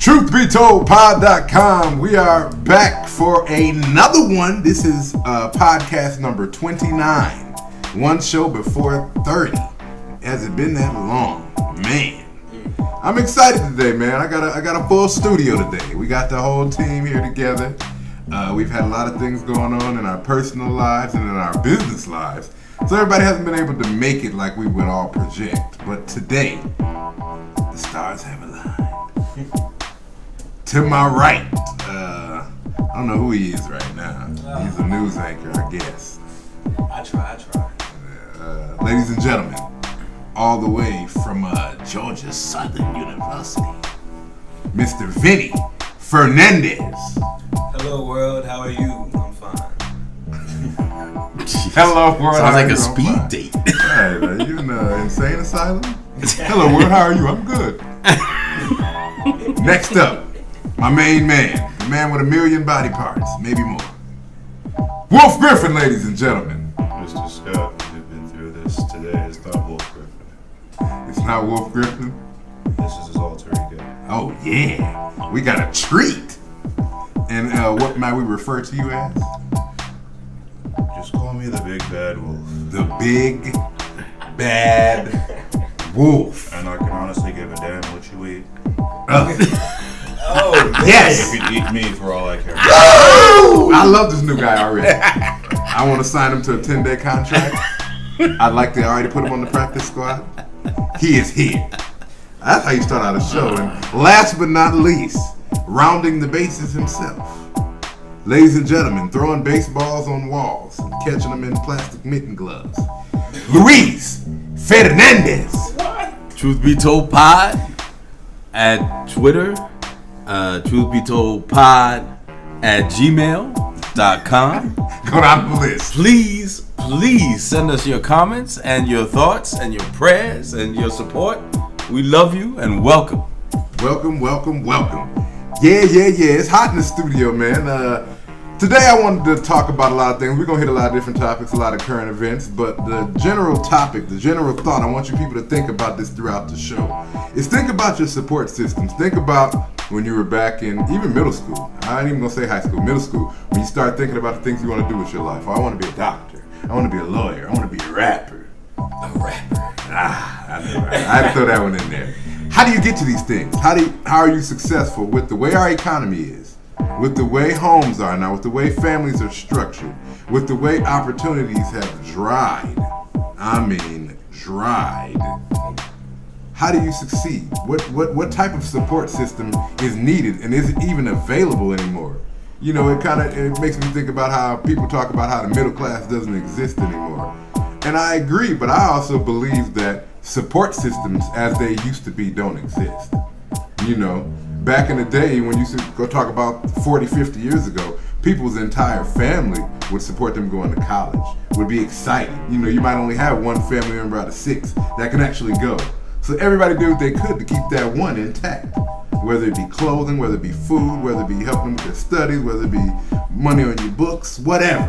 Be.Told Pod29. We are back for another one. This is podcast number 29. One show before 30. Has it been that long? Man. I'm excited today, man. I got a full studio today. We got the whole team here together. We've had a lot of things going on in our personal lives and in our business lives. So everybody hasn't been able to make it like we would all project. But today, the stars have aligned. To my right, I don't know who he is right now. He's a news anchor, I guess. I try. Ladies and gentlemen, all the way from Georgia Southern University, Mr. Vinny Fernandez. Hello world, how are you? I'm fine. Hello world. Sounds like a speed date. Hey, are you in an insane asylum? Hello world, how are you? I'm good. Next up, my main man, the man with a million body parts, maybe more. Wolf Griffin, ladies and gentlemen. Mr. Scott, we've been through this today. It's not Wolf Griffin. It's not Wolf Griffin? This is his alter ego. Oh yeah, we got a treat. And what might we refer to you as? Just call me the Big Bad Wolf. The Big Bad Wolf. And I can honestly give a damn what you eat. Oh, Yes! You can eat me for all I care. Oh! I love this new guy already. I want to sign him to a 10-day contract. I'd like to already put him on the practice squad. He is here. That's how you start out a show. And last but not least, rounding the bases himself. Ladies and gentlemen, throwing baseballs on walls and catching them in plastic mitten gloves. Luis Fernandez. Truth Be Told Pod at Twitter. Truth Be Told Pod at gmail.com. Go down the list. Please send us your comments and your thoughts and your prayers and your support. We love you and welcome. Welcome. Yeah. It's hot in the studio, man. Today I wanted to talk about a lot of things. We're going to hit a lot of different topics, a lot of current events, but the general topic, the general thought, I want you people to think about this throughout the show, is think about your support systems. Think about when you were back in even middle school. I ain't even going to say high school, middle school, when you start thinking about the things you want to do with your life. Oh, I want to be a doctor. I want to be a lawyer. I want to be a rapper. a rapper. I had to throw that one in there. How do you get to these things? How are you successful with the way our economy is? With the way homes are now, with the way families are structured, with the way opportunities have dried. I mean, dried. How do you succeed? What type of support system is needed, and is it even available anymore? You know, it makes me think about how people talk about how the middle class doesn't exist anymore. And I agree, but I also believe that support systems as they used to be don't exist. You know, back in the day when you used to go talk about 40, 50 years ago, people's entire family would support them going to college, would be excited. You know, you might only have one family member out of 6 that can actually go. So everybody did what they could to keep that one intact. Whether it be clothing, whether it be food, whether it be helping with their studies, whether it be money on your books, whatever.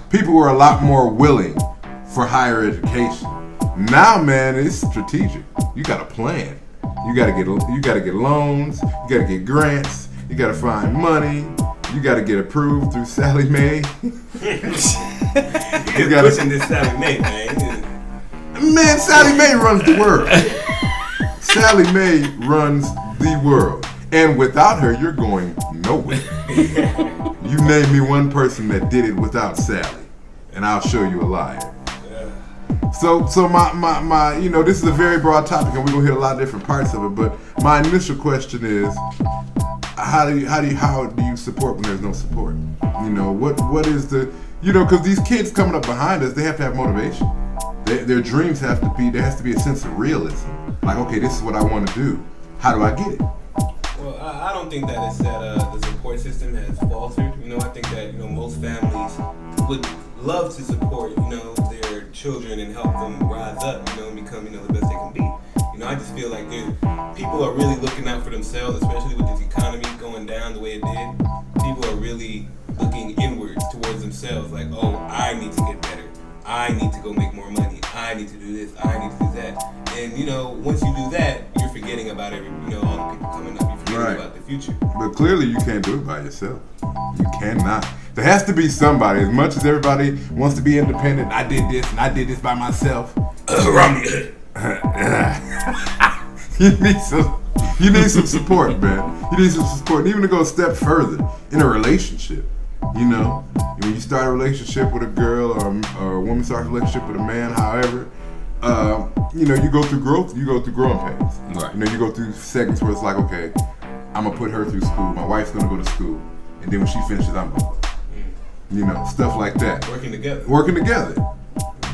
People were a lot more willing for higher education. Now, man, it's strategic. You got a plan. You gotta get loans. You gotta get grants. You gotta find money. You gotta get approved through Sally Mae. You gotta pushing this Sally Mae, man. Man, Sally Mae runs the world. Sally Mae runs the world, and without her, you're going nowhere. You name me one person that did it without Sally, and I'll show you a liar. So my you know, this is a very broad topic, and we're gonna hit a lot of different parts of it. But my initial question is, how do you support when there's no support? You know, what is the, you know, because these kids coming up behind us, they have to have motivation. Their dreams have to be, there has to be a sense of realism. Like, okay, this is what I want to do. How do I get it? Well, I don't think that it's that the support system has faltered. You know, I think that, you know, most families would love to support, you know, their children and help them rise up, you know, and become, you know, the best they can be. You know, I just feel like people are really looking out for themselves, especially with this economy going down the way it did. People are really looking inwards towards themselves, like, oh, I need to get better. I need to go make more money. I need to do this. I need to do that. And, you know, once you do that, you're forgetting about all the people coming up. You're forgetting about the future. But clearly, you can't do it by yourself. You cannot. There has to be somebody. As much as everybody wants to be independent, I did this and I did this by myself. You need some support, man. You need some support. And even to go a step further in a relationship. When you start a relationship with a girl or a woman starts a relationship with a man, however, you go through growth. You go through growing pains. Right. You go through segments where it's like, okay, I'm gonna put her through school. My wife's gonna go to school, and then when she finishes, I'm gonna. Stuff like that. Working together.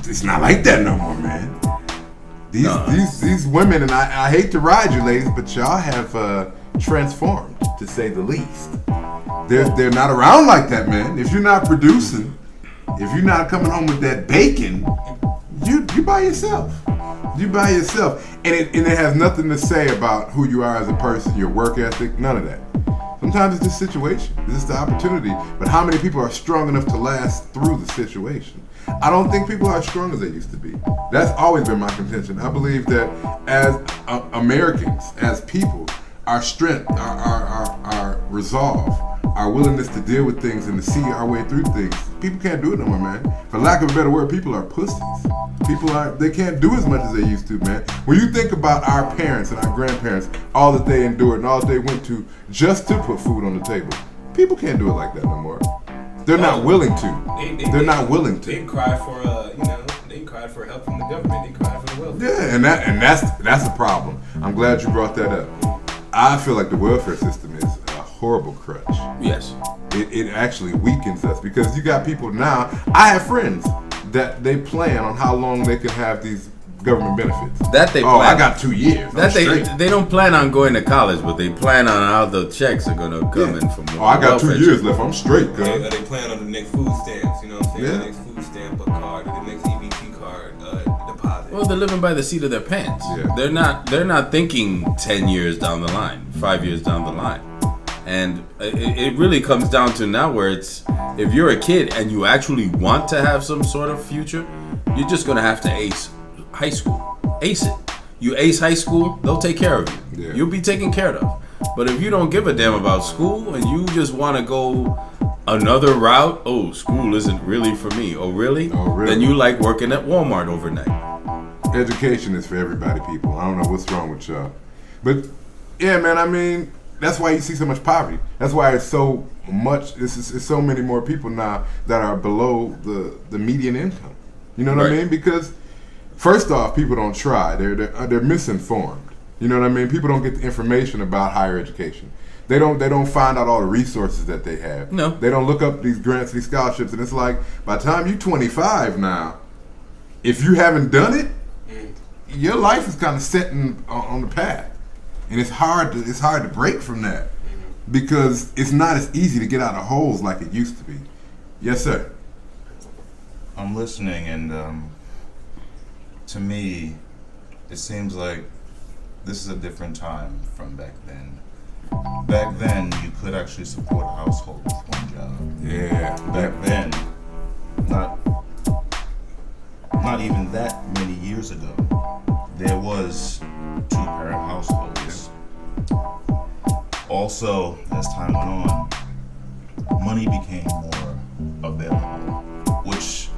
It's not like that no more, man. These women, and I hate to ride you, ladies, but y'all have transformed, to say the least. They're not around like that, man. If you're not producing, if you're not coming home with that bacon, you by yourself. You by yourself, and it has nothing to say about who you are as a person, your work ethic, none of that. Sometimes it's the situation, it's just the opportunity. But how many people are strong enough to last through the situation? I don't think people are as strong as they used to be. That's always been my contention. I believe that as Americans, as people, our strength, our resolve, our willingness to deal with things and to see our way through things, people can't do it no more, man. For lack of a better word, people are pussies. They can't do as much as they used to, man. When you think about our parents and our grandparents, all that they endured and all that they went to just to put food on the table, people can't do it like that no more. They're not willing to. They're not willing to. They cried for they cried for help from the government. They cried for the welfare. Yeah, and that's a problem. I'm glad you brought that up. I feel like the welfare system is a horrible crutch. Yes. It actually weakens us because you got people now. I have friends that they plan on how long they can have these government benefits. That they plan. I got 2 years. They don't plan on going to college, but they plan on how the checks are gonna come in from. I got 2 years left. I'm straight, girl. They plan on the next food stamps. You know what I'm saying? Yeah. The next food stamp card, the next EBT card, deposit. Well, they're living by the seat of their pants. Yeah. They're not thinking 10 years down the line, 5 years down the line. And it really comes down to now where it's, if you're a kid and you actually want to have some sort of future, you're just gonna have to ace high school. Ace it. You ace high school, they'll take care of you. Yeah. You'll be taken care of. But if you don't give a damn about school and you just want to go another route, school isn't really for me. Oh really? Then you like working at Walmart overnight. Education is for everybody, people. I don't know what's wrong with y'all. But yeah, man, I mean, that's why you see so much poverty. That's why it's so much. It's so many more people now that are below the median income. You know what I mean? Because first off, people don't try. They're misinformed. You know what I mean? People don't get the information about higher education. They don't find out all the resources that they have. No. They don't look up these grants, these scholarships, and it's like by the time you're 25 now, if you haven't done it, your life is kind of set on the path. And it's hard to break from that because it's not as easy to get out of holes like it used to be. Yes, sir. I'm listening, and to me, it seems like this is a different time from back then. Back then, you could actually support a household with one job. Yeah. Back then, not even that many years ago, there was two-parent households. Also, as time went on, money became more available, which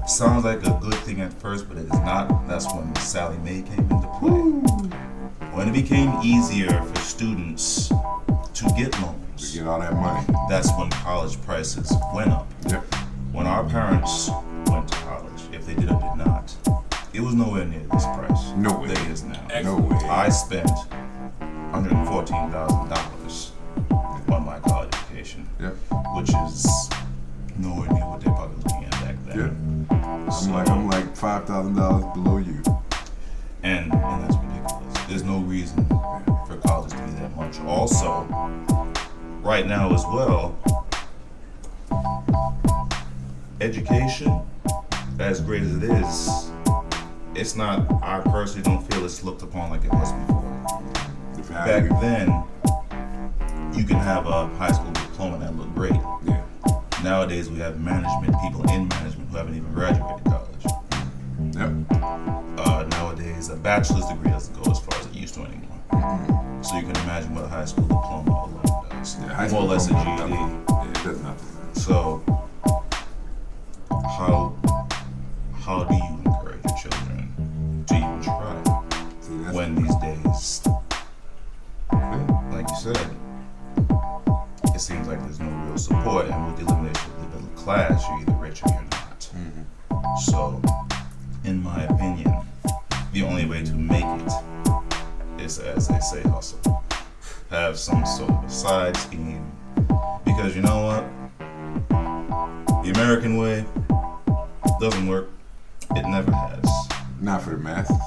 sounds like a good thing at first, but it is not. That's when Sally Mae came into play. When it became easier for students to get loans, To get all that money. that's when college prices went up. Yep. When our parents went to college, if they did or did not, it was nowhere near this price. No way. That it is now. No way. I spent $114,000 on my college education, Yep. which is nowhere near what they're probably looking at back then. Yeah. I'm like $5,000 below you. And that's ridiculous. There's no reason for colleges to be that much. Also, right now as well, education, as great as it is, it's not, I personally don't feel it's looked upon like it was before. Back then, you can have a high school diploma that looked great. Yeah. Nowadays, we have people in management who haven't even graduated college. Yep. Nowadays, a bachelor's degree doesn't go as far as it used to anymore. So you can imagine what a high school diploma alone does. Yeah, high More or less a diploma, GED. yeah, it does nothing. So how do you encourage your children to even try when these days, like you said, it seems like there's no real support, and with the elimination of the middle class, you're either rich or you're not. So, in my opinion, the only way to make it is, as they say, hustle. Have some sort of a side scheme, because you know what? The American way doesn't work. It never has. Not for the masses.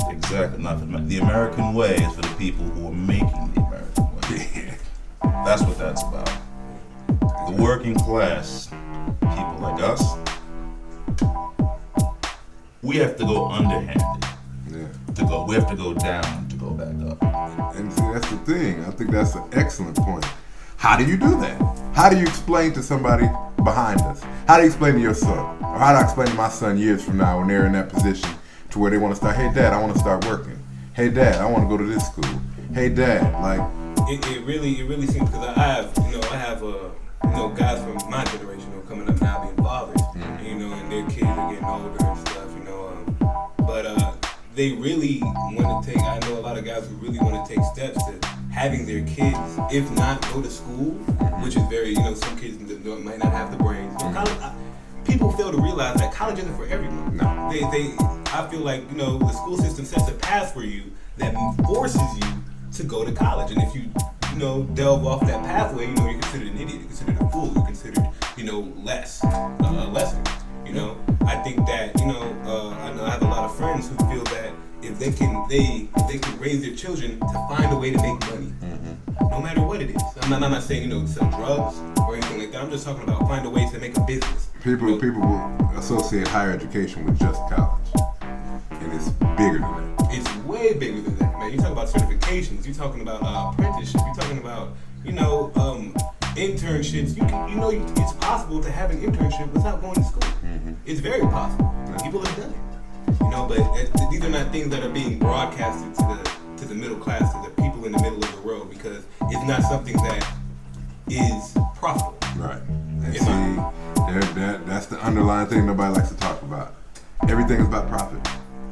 Exactly, not for the American way is for the people who are making the American way. That's what that's about. The working class, people like us, we have to go underhanded. Yeah. We have to go down to go back up. And see, that's the thing. I think that's an excellent point. How do you do that? How do you explain to somebody behind us? How do you explain to your son? Or how do I explain to my son years from now when they're in that position to where they want to start, hey dad, I want to start working. Hey dad, I want to go to this school. Hey dad, like it really seems, because I have guys from my generation who are coming up now being fathers, and their kids are getting older and stuff, but they really want to take. I know a lot of guys who really want to take steps to having their kids, if not go to school, which is very, some kids might not have the brains. People fail to realize that college isn't for everyone. No. I feel like, the school system sets a path for you that forces you to go to college. And if you, delve off that pathway, you're considered an idiot, you're considered a fool, you're considered, lesser. I think that, I know I have a lot of friends who feel that if they can raise their children to find a way to make money, no matter what it is. I'm not saying, sell drugs or anything like that. I'm just talking about find a way to make a business. people will associate higher education with just college. And it's bigger than that. It's way bigger than that, man. You're talking about certifications, you're talking about apprenticeship, you're talking about, internships. It's possible to have an internship without going to school. It's very possible. People have done it. But these are not things that are being broadcasted to the middle class, to the people in the middle of the world, because it's not something that is profitable. Right. And see, that's the underlying thing nobody likes to talk about. Everything is about profit.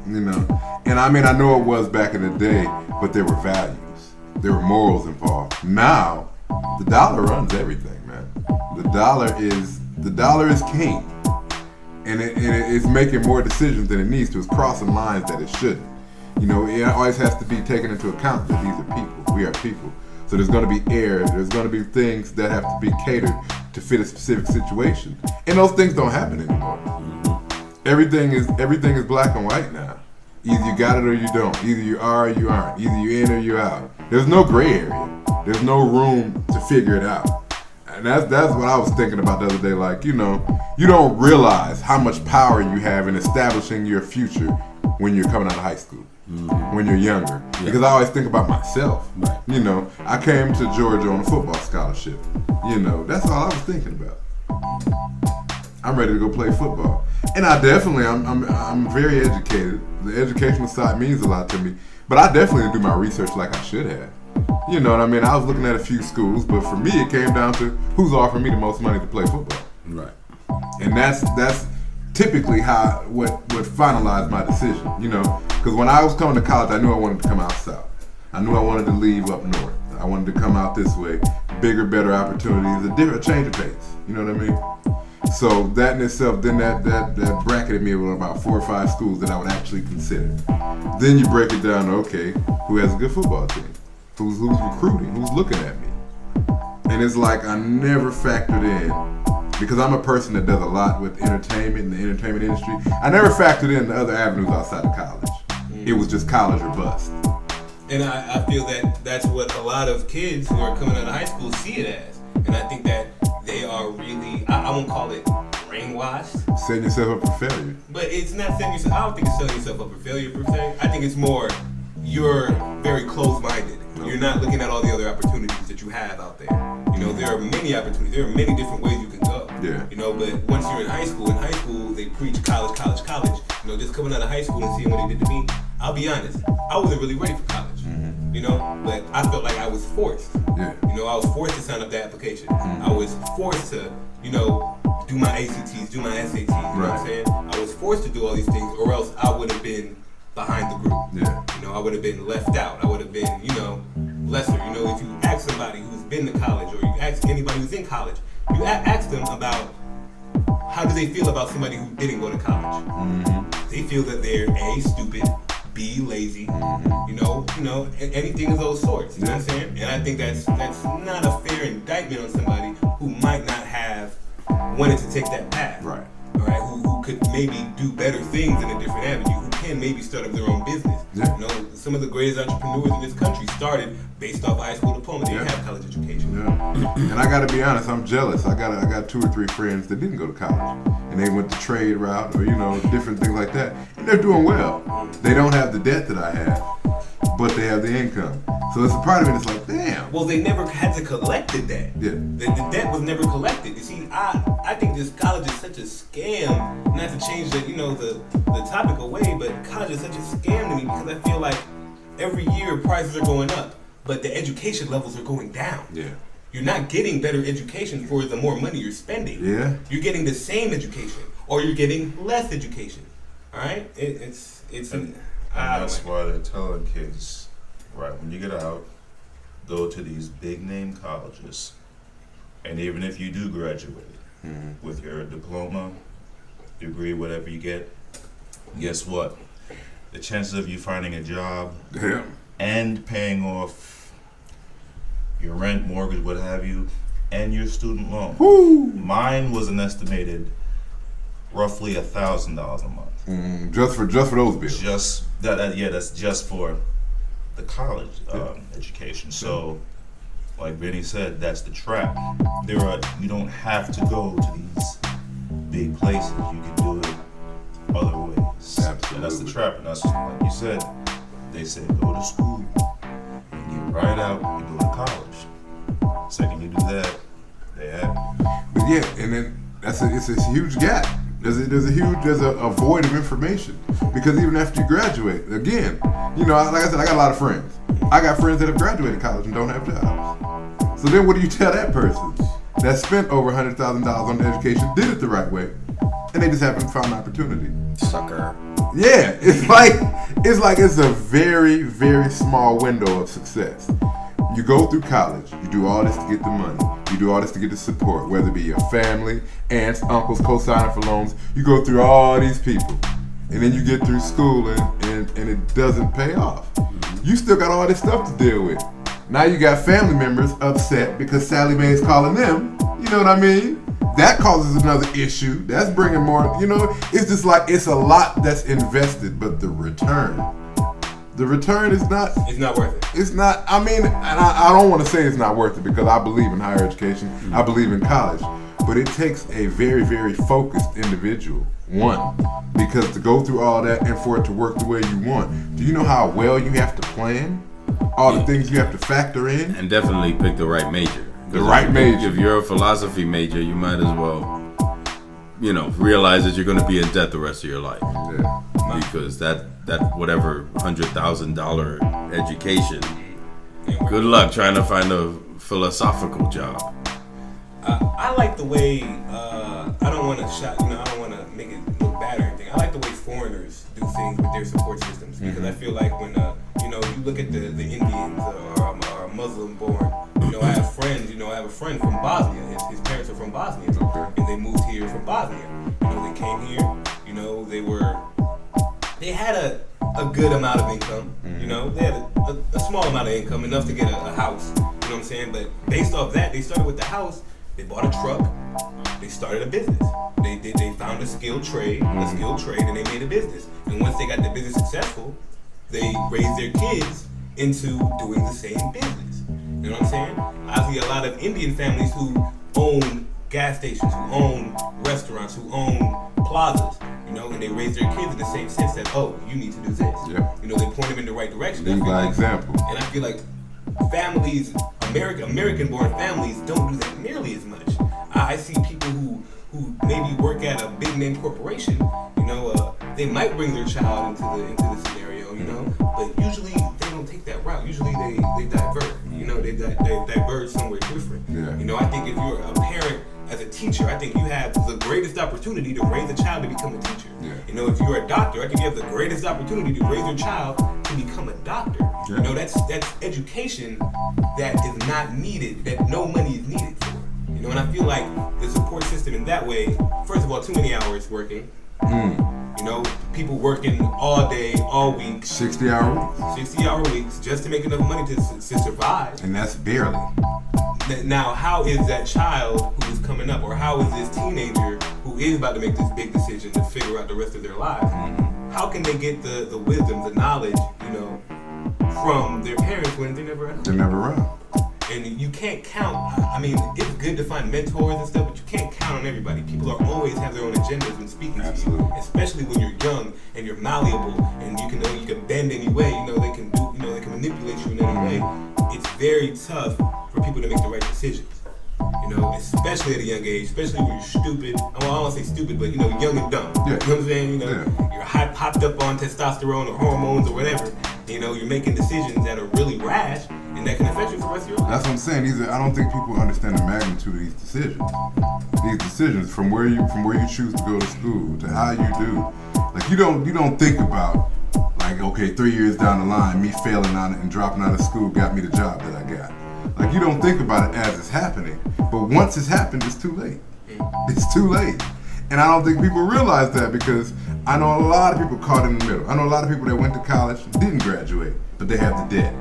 And I mean, I know it was back in the day, but there were values. There were morals involved. Now, the dollar runs everything, man. The dollar is king. And it's making more decisions than it needs to. It's crossing lines that it shouldn't. It always has to be taken into account that these are people. We are people. So there's going to be errors. There's going to be things that have to be catered to fit a specific situation. And those things don't happen anymore. Everything is black and white now. Either you got it or you don't. Either you are or you aren't. Either you in or you out. There's no gray area. There's no room to figure it out. And that's what I was thinking about the other day. Like, you don't realize how much power you have in establishing your future when you're coming out of high school, when you're younger. Yeah. Because I always think about myself. Right. I came to Georgia on a football scholarship. That's all I was thinking about. I'm ready to go play football. And I definitely, I'm very educated. The educational side means a lot to me. But I definitely didn't do my research like I should have. You know what I mean? I was looking at a few schools, but for me, it came down to who's offering me the most money to play football. Right. And that's typically what finalized my decision. Because when I was coming to college, I knew I wanted to come out south. I knew I wanted to leave up north. I wanted to come out this way, bigger, better opportunities, a change of pace. You know what I mean? So that in itself, then that bracketed me with about 4 or 5 schools that I would actually consider. Then you break it down to, okay, who has a good football team? Who's recruiting? Who's looking at me? And it's like I never factored in, because I'm a person that does a lot with entertainment and the entertainment industry. I never factored in the other avenues outside of college. It was just college or bust. And I feel that that's what a lot of kids who are coming out of high school see it as. And I think that they are really, I won't call it brainwashed. Setting yourself up for failure. But it's not setting yourself, I don't think it's setting yourself up for failure per se. I think it's more, you're very closed-minded. You're not looking at all the other opportunities that you have out there. There are many opportunities. There are many different ways you can go. Yeah. But once you're in high school they preach college. Just coming out of high school and seeing what it did to me, I'll be honest, I wasn't really ready for college. you know, but I felt like I was forced. Yeah. You know, I was forced to sign up the application. I was forced to, you know, do my ACTs, do my SATs, you know what I'm saying? I was forced to do all these things, or else I would have been behind the group. Yeah. You know, I would have been left out. I would have been, you know, lesser. You know, if you ask somebody who's been to college, or you ask anybody who's in college, you ask them about how do they feel about somebody who didn't go to college. They feel that they're A, stupid, B, lazy, you know, anything of those sorts. You know what I'm saying? And I think that's not a fair indictment on somebody who might not have wanted to take that path. Right. All right. Who could maybe do better things in a different avenue. Who can maybe start up their own business. Yeah. You know, some of the greatest entrepreneurs in this country started based off a high school diploma. They didn't have college education. Yeah. And I gotta be honest, I'm jealous. I got 2 or 3 friends that didn't go to college, and they went the trade route, or you know, different things like that, and they're doing well. They don't have the debt that I have, but they have the income. So it's a part of it. It's like, damn. Well, they never had to collect the debt. Yeah. The debt was never collected. You see, I think this college is such a scam. Not to change the, you know, the topic away, but college is such a scam to me because I feel like every year prices are going up, but the education levels are going down. Yeah. You're not getting better education for the more money you're spending. Yeah. You're getting the same education, or you're getting less education. All right. And that's why they're telling kids, right, when you get out, go to these big name colleges, and even if you do graduate with your diploma, degree, whatever you get, guess what? The chances of you finding a job and paying off your rent, mortgage, what have you, and your student loan. Woo. Mine was an estimated roughly $1,000 a month. Just for those bills. Just that's just for the college education. So, like Vinny said, that's the trap. You don't have to go to these big places. You can do it other ways. Absolutely. And that's the trap. And that's like you said. They say go to school and get right out and go to college. Second you do that, they have it. But yeah, and then it's a huge gap. There's a void of information, because even after you graduate, again, you know, like I said, I got a lot of friends. I got friends that have graduated college and don't have jobs. So then what do you tell that person that spent over $100,000 on education, did it the right way, and they just haven't found an opportunity? Sucker. Yeah, it's like it's a very, very small window of success. You go through college, you do all this to get the money, you do all this to get the support, whether it be your family, aunts, uncles, co-signing for loans. You go through all these people, and then you get through school and it doesn't pay off. You still got all this stuff to deal with. Now you got family members upset because Sally Mae is calling them. You know what I mean? That causes another issue. That's bringing more, you know, it's just like, it's a lot that's invested, but the return is not. It's not worth it. It's not, I mean, and I don't want to say it's not worth it, because I believe in higher education. I believe in college. But it takes a very, very focused individual, one, because to go through all that and for it to work the way you want, do you know how well you have to plan? All the things you have to factor in? And definitely pick the right major. The right major. If you're a philosophy major, you might as well, you know, realize that you're going to be in debt the rest of your life. Yeah. Because that whatever $100,000 education, good luck trying to find a philosophical job. I like the way I don't want to make it look bad or anything. I like the way foreigners do things with their support systems, because I feel like when you look at the Indians or Muslim born, I have friends. I have a friend from Bosnia. His parents are from Bosnia, and they moved here from Bosnia. They came here. They had a good amount of income. They had a small amount of income, enough to get a house. You know what I'm saying? But based off that, they started with the house. They bought a truck. They started a business. They found a skilled trade, and they made a business. And once they got the business successful, they raised their kids into doing the same business. You know what I'm saying? I see a lot of Indian families who own gas stations, who own restaurants, who own plazas, and they raise their kids in the same sense that, you need to do this. Yeah. They point them in the right direction. Lead by example. And I feel like families, American-born families don't do that nearly as much. I see people who maybe work at a big-name corporation, they might bring their child into the scenario, but usually they don't take that route. usually they divert. You know, they diverge somewhere different. Yeah. You know, I think if you're a parent as a teacher, I think you have the greatest opportunity to raise a child to become a teacher. Yeah. You know, if you're a doctor, I think you have the greatest opportunity to raise your child to become a doctor. Yeah. You know, that's education that is not needed, that no money is needed for. You know, and I feel like the support system in that way, first of all, too many hours working. You know, people working all day, all week. 60-hour weeks. 60-hour weeks just to make enough money to survive. And that's barely. Now, how is that child who is coming up, or how is this teenager who is about to make this big decision to figure out the rest of their lives, how can they get the wisdom, the knowledge, you know, from their parents when they're never around? They're never around. And you can't count. I mean, it's good to find mentors and stuff, but you can't count on everybody. People are always have their own agendas when speaking Absolutely. to you, especially when you're young and you're malleable and you can bend any way. You know, they can manipulate you in any way. It's very tough for people to make the right decisions. You know, especially at a young age, especially when you're stupid. Well, I don't want to say stupid, but you know, young and dumb. Yeah. You know what I'm saying? You know, you're hopped up on testosterone or hormones or whatever. You know, you're making decisions that are really rash, and that can affect you for the rest of your life. That's what I'm saying. I don't think people understand the magnitude of these decisions. These decisions, from where you choose to go to school to how you do. Like you don't think about, like, okay, 3 years down the line, me failing on it and dropping out of school got me the job that I got. Like you don't think about it as it's happening. But once it's happened, it's too late. It's too late. And I don't think people realize that, because I know a lot of people caught in the middle. I know a lot of people that went to college, didn't graduate, but they have the debt.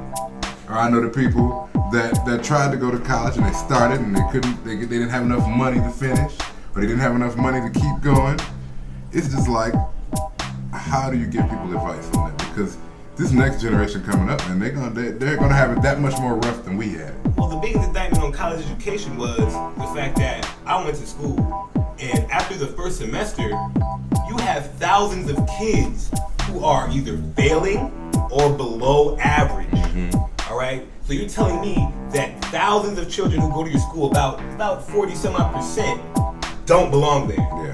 Or I know the people that tried to go to college and they started and they didn't have enough money to finish, or they didn't have enough money to keep going. It's just like, how do you give people advice on that? Because this next generation coming up, and they're gonna have it that much more rough than we had. Well, the biggest indictment on college education was the fact that I went to school, and after the first semester, you have thousands of kids who are either failing or below average. All right? So you're telling me that thousands of children who go to your school, about 40 some odd percent, don't belong there. Yeah.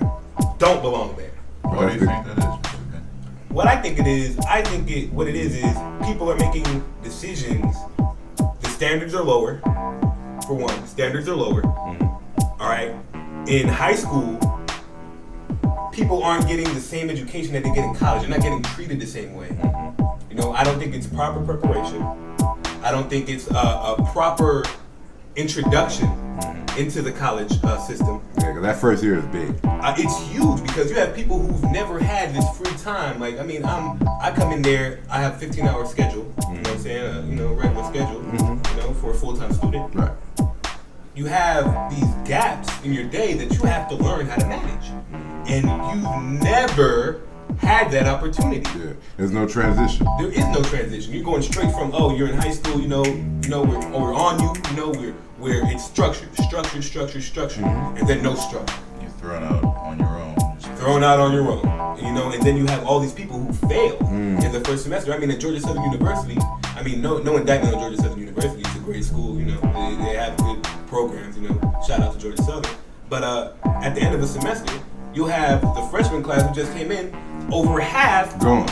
Don't belong there. What do you think that is? What I think it is, what it is people are making decisions. The standards are lower, for one. The standards are lower. All right? In high school, people aren't getting the same education that they get in college. They're not getting treated the same way. You know, I don't think it's proper preparation. I don't think it's a proper introduction into the college system. Yeah, because that first year is big. It's huge, because you have people who've never had this free time. Like, I mean, I come in there, I have 15-hour schedule. You know what I'm saying? Regular schedule. You know, for a full-time student. Right. You have these gaps in your day that you have to learn how to manage, and you've never had that opportunity. Yeah. There's no transition. There is no transition. You're going straight from, oh, you're in high school, we're on you, where it's structured, and then no structure. You're thrown out on your own. And then you have all these people who fail in the first semester. I mean, at Georgia Southern University, no indictment on Georgia Southern University. It's a great school, they have good programs, shout out to Georgia Southern. But at the end of the semester, you'll have the freshman class who just came in, over half Gone.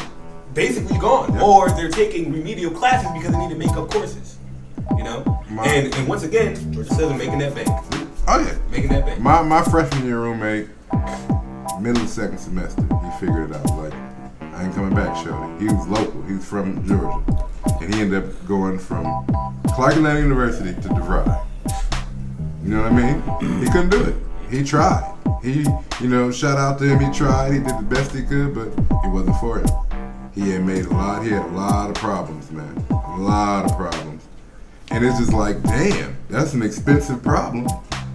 Basically gone. Yep. Or they're taking remedial classes because they need to make up courses. And once again, Georgia Southern making that bank. Oh yeah. Making that bank. My freshman year roommate, middle of the second semester, he figured it out. Like, I ain't coming back, shorty. He was local. He was from Georgia. And he ended up going from Clark Atlanta University to DeVry. You know what I mean? He couldn't do it. He tried. He, shout out to him. He tried. He did the best he could, but it wasn't for him. He had a lot of problems, man. A lot of problems. And it's just like, damn, that's an expensive problem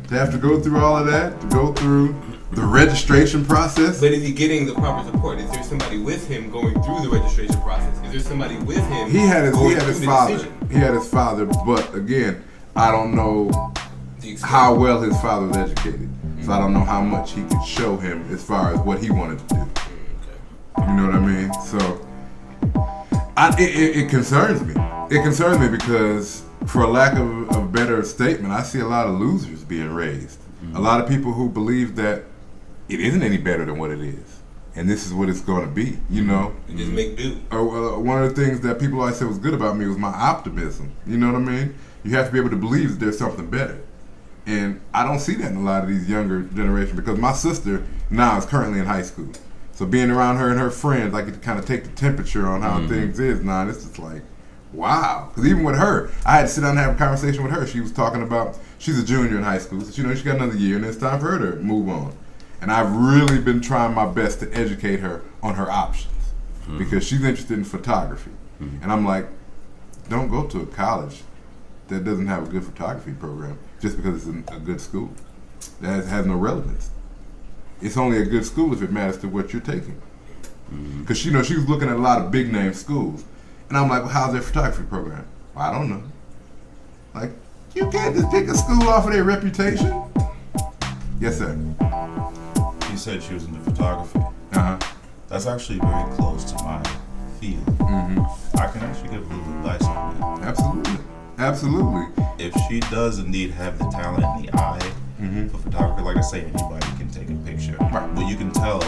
to have to go through all of that, to go through the registration process. But is he getting the proper support? Is there somebody with him going through the registration process? Is there somebody with him? He had his father. Decision? He had his father, but again, I don't know how well his father was educated. So I don't know how much he could show him as far as what he wanted to do. You know what I mean? So it concerns me. It concerns me because, for a lack of a better statement, I see a lot of losers being raised. A lot of people who believe that it isn't any better than what it is. and this is what it's going to be, you know. You just make do. One of the things that people always said was good about me was my optimism. You know what I mean? You have to be able to believe that there's something better. And I don't see that in a lot of these younger generations, because my sister now is currently in high school. So being around her and her friends, I get to kind of take the temperature on how things is now. And it's just like, wow. Because even with her, I had to sit down and have a conversation with her. She was talking about, she's a junior in high school, so she got another year, and it's time for her to move on. And I've really been trying my best to educate her on her options, because she's interested in photography. And I'm like, don't go to a college that doesn't have a good photography program just because it's in a good school. That has no relevance. It's only a good school if it matters to what you're taking. Because she was looking at a lot of big name schools, and I'm like, well, how's their photography program? Well, I don't know. Like, you can't just pick a school off of their reputation. Yes, sir. You said she was into photography. That's actually very close to my field. I can actually give a little advice on that. Absolutely. Absolutely. If she does indeed have the talent and the eye for photography, like I say, anybody can take a picture. But you can tell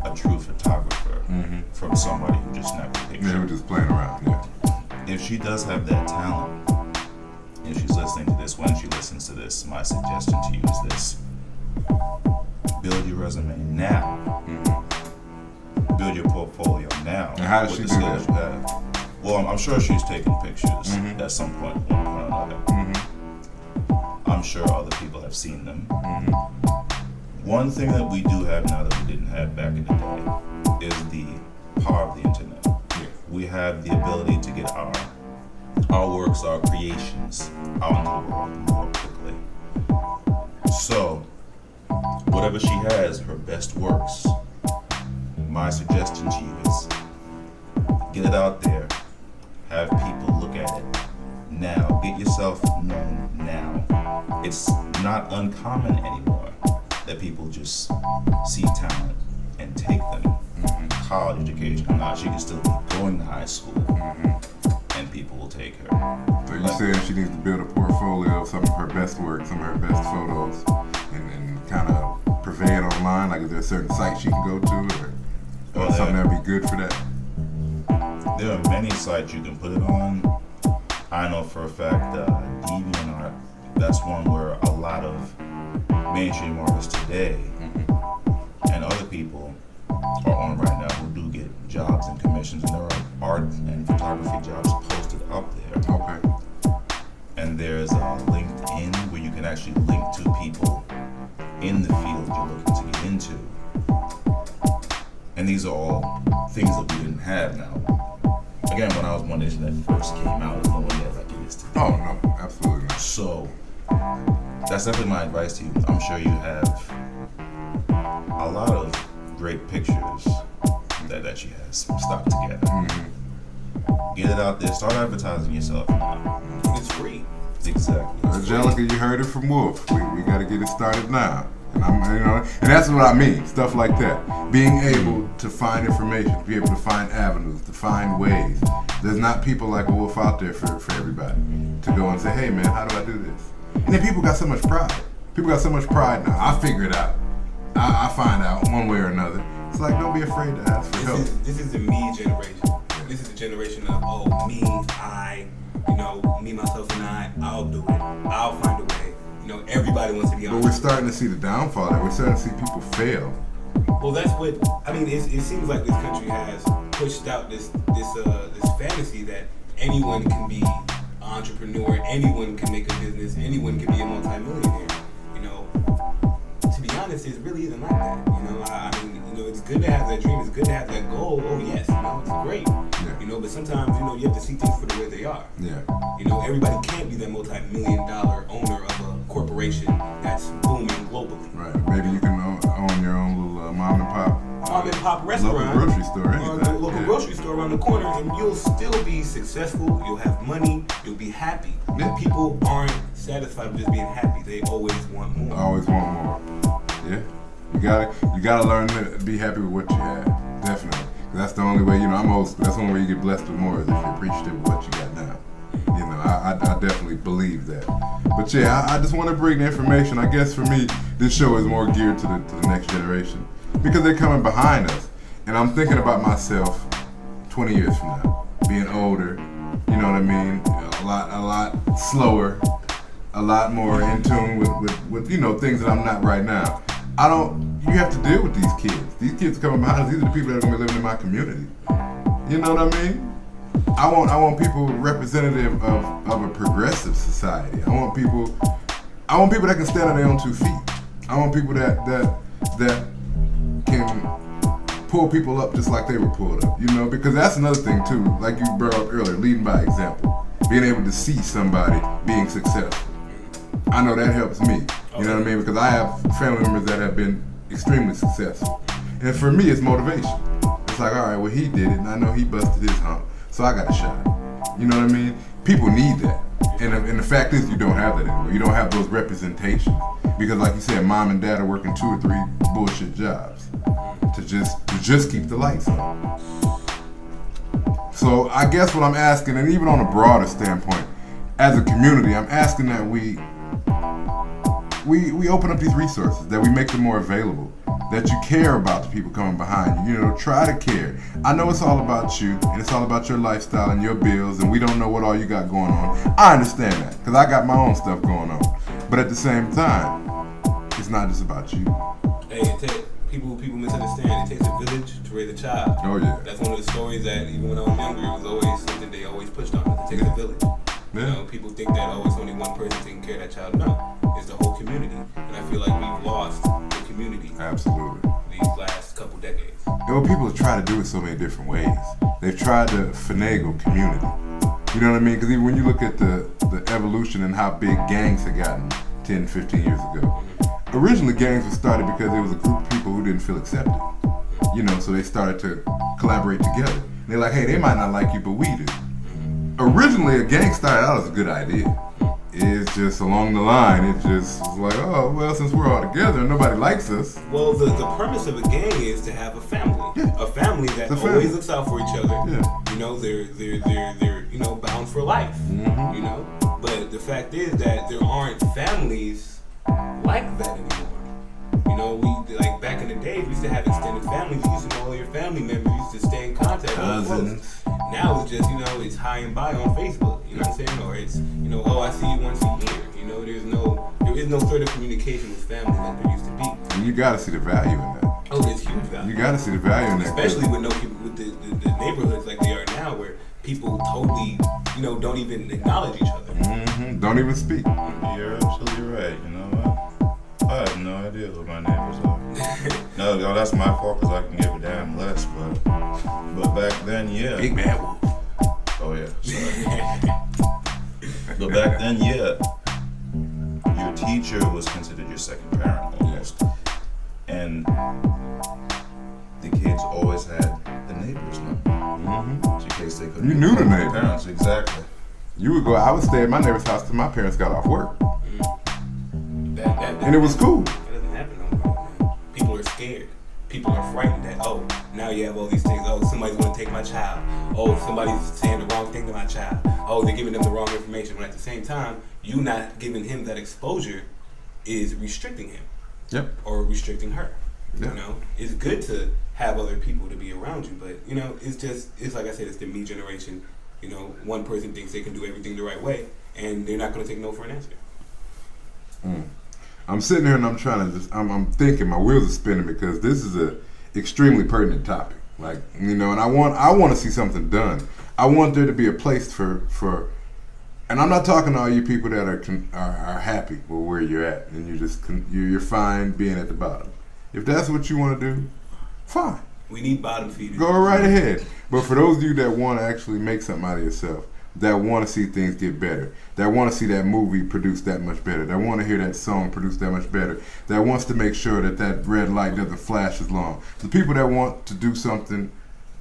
a true photographer from somebody who just snapped a picture. Yeah, we're just playing around. Yeah. If she does have that talent, if she's listening to this, when she listens to this, my suggestion to you is this: build your resume now. Build your portfolio now. And how does she do that? You have. Well, I'm sure she's taken pictures at some point, one point or another. I'm sure other people have seen them. One thing that we do have now that we didn't have back in the day is the power of the internet. We have the ability to get our works, our creations out into the world more quickly. So, whatever she has, her best works, my suggestion to you is get it out there. Have people look at it now. Get yourself known now. It's not uncommon anymore that people just see talent and take them. College education or not, she can still be going to high school, and people will take her. So you saying she needs to build a portfolio of some of her best work, some of her best photos, and kind of purvey it online? Like, is there a certain site she can go to, or something that would be good for that? There are many sites you can put it on. I know for a fact DeviantArt, that's one where a lot of mainstream artists today and other people are on right now who do get jobs and commissions, and there are art and photography jobs posted up there. Okay. And there's LinkedIn where you can actually link to people in the field you're looking to get into. And these are all things that we didn't have now. Again, when I was when the internet first came out, it was nowhere near like it is today. Oh, no, absolutely not. So, that's definitely my advice to you. I'm sure you have a lot of great pictures that she has stuck together. Get it out there. Start advertising yourself now. It's free. Exactly. Angelica, you heard it from Wolf. We got to get it started now. And that's what I mean, stuff like that. Being able to find information, to be able to find avenues, to find ways. There's not people like Wolf out there for everybody to go and say, hey man, how do I do this? And then people got so much pride. People got so much pride now. I figure it out. I find out one way or another. It's like, don't be afraid to ask for help. This is the me generation. This is the generation of, me, I, me, myself, and I'll do it. I'll find a way. Everybody wants to be on. But we're starting to see the downfall. We're starting to see people fail. Well, that's what it seems like this country has pushed out this fantasy that anyone can be an entrepreneur, anyone can make a business, anyone can be a multimillionaire. To be honest, it really isn't like that. It's good to have that dream. It's good to have that goal. Oh yes, it's great. Yeah. But sometimes you have to see things for the way they are. Yeah. Everybody can't be that multi-million-dollar owner of a corporation that's booming globally. Right. Maybe you can own your own little mom and pop restaurant, local grocery store, or a local grocery store around the corner, and you'll still be successful. You'll have money. You'll be happy. Yeah. People aren't satisfied with just being happy. They always want more. Always want more. Yeah. You gotta learn to be happy with what you have. Definitely. That's the only way, I'm old school. That's the only way you get blessed with more is if you're appreciative of what you got now. I definitely believe that. But yeah, I just want to bring the information. I guess for me, this show is more geared to the next generation. because they're coming behind us. And I'm thinking about myself 20 years from now, being older, you know what I mean? A lot slower, a lot more in tune with you know, things that I'm not right now. You have to deal with these kids. These kids coming behind us, these are the people that are gonna be living in my community. You know what I mean? I want people representative of a progressive society. I want people that can stand on their own 2 feet. I want people that can pull people up just like they were pulled up, you know, because that's another thing too, like you brought up earlier, leading by example, being able to see somebody being successful. I know that helps me, you know what I mean, because I have family members that have been extremely successful. And for me, it's motivation. It's like, all right, well, he did it, and I know he busted his hump, so I got a shot. You know what I mean? People need that. And the fact is, you don't have that anymore. You don't have those representations. Because like you said, mom and dad are working 2 or 3 bullshit jobs to just keep the lights on. So I guess what I'm asking, and even on a broader standpoint, as a community, I'm asking that we open up these resources, that we make them more available, that you care about the people coming behind you. You know, try to care. I know it's all about you, and it's all about your lifestyle and your bills, and we don't know what all you got going on. I understand that, because I got my own stuff going on. But at the same time, it's not just about you. Hey, people misunderstand. It takes a village to raise a child. Oh yeah. That's one of the stories that even when I was younger, it was always something they always pushed on. It takes a village. Yeah. You know, people think that it's only one person taking care of that child. No, it's the whole community. And I feel like we've lost the community. Absolutely. These last couple decades. And what people have tried to do it so many different ways. They've tried to finagle community. You know what I mean? Because even when you look at the evolution and how big gangs had gotten 10, 15 years ago. Originally, gangs were started because there was a group of people who didn't feel accepted. You know, so they started to collaborate together. And they're like, hey, they might not like you, but we do. Originally, a gang started out as a good idea. It's just along the line, it just was like, oh, well, since we're all together and nobody likes us. Well, the premise of a gang is to have a family. Yeah. A family that always looks out for each other. Yeah. You know, they're you know, bound for life. Mm-hmm. You know? But the fact is that there aren't families like that anymore. You know, we like back in the day, we used to have extended families. You used to know all your family members. You used to stay in contact. Cousins. Now it's just, you know, it's hi and bye on Facebook. You know what I'm saying? Or it's, you know, oh, I see you once a year. You know, there is no sort of communication with family like there used to be. And you gotta see the value in that. Oh, there's huge value. You gotta see the value in that. Especially with the neighborhoods like they are now, where people totally, you know, don't even acknowledge each other. Mm-hmm. Don't even speak. You're absolutely right. You know what? I have no idea who my neighbors are. No, that's my fault because I can give a damn less. But back then, yeah. Big bad wolf. Oh yeah. Sorry. But back then, yeah. Your teacher was considered your second parent almost, and the kids always had the neighbors' number, in case they couldn't. You knew the neighbors. Parents, exactly. You would go. I would stay at my neighbor's house till my parents got off work, and it was cool. That doesn't happen no more, man. People are scared. People are frightened that, oh, now you have all these things. Oh, somebody's going to take my child. Oh, somebody's saying the wrong thing to my child. Oh, they're giving them the wrong information. But at the same time, you not giving him that exposure is restricting him. Yep. Or restricting her. Yep. You know, it's good to have other people to be around you, but you know, it's like I said, it's the me generation. You know, one person thinks they can do everything the right way, and they're not going to take no for an answer. I'm sitting here and I'm trying to I'm thinking, my wheels are spinning because this is a extremely pertinent topic. Like, you know, and I want to see something done. I want there to be a place for, and I'm not talking to all you people that are happy with where you're at and you're fine being at the bottom. If that's what you want to do, fine. We need bottom feeders. Go right ahead. But for those of you that want to actually make something out of yourself, that want to see things get better, that want to see that movie produced that much better, that want to hear that song produced that much better, that wants to make sure that that red light doesn't flash as long. The people that want to do something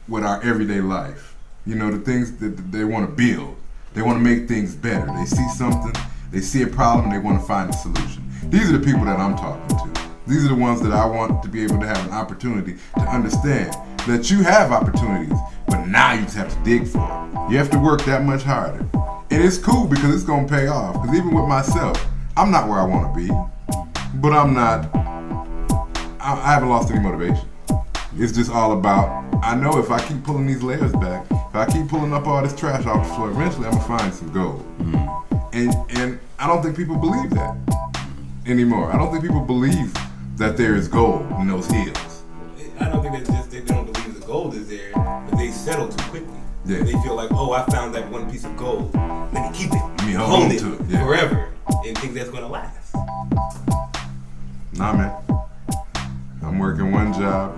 with our everyday life, you know, the things that they want to build, they want to make things better. They see something, they see a problem, they want to find a solution. These are the people that I'm talking to. These are the ones that I want to be able to have an opportunity to understand that you have opportunities, but now you just have to dig for it. You have to work that much harder. And it's cool because it's going to pay off. Because even with myself, I'm not where I want to be, but I haven't lost any motivation. It's just all about, I know if I keep pulling these layers back, if I keep pulling up all this trash off the floor, eventually I'm gonna find some gold. And I don't think people believe that anymore. I don't think people believe that there is gold in those hills. I don't think it's just they don't believe the gold is there, but they settle too quickly. Yeah. They feel like, oh, I found that one piece of gold. Let me keep it. Let me hold own on it to it. Yeah. forever, and think that's gonna last. Nah, man. I'm working one job.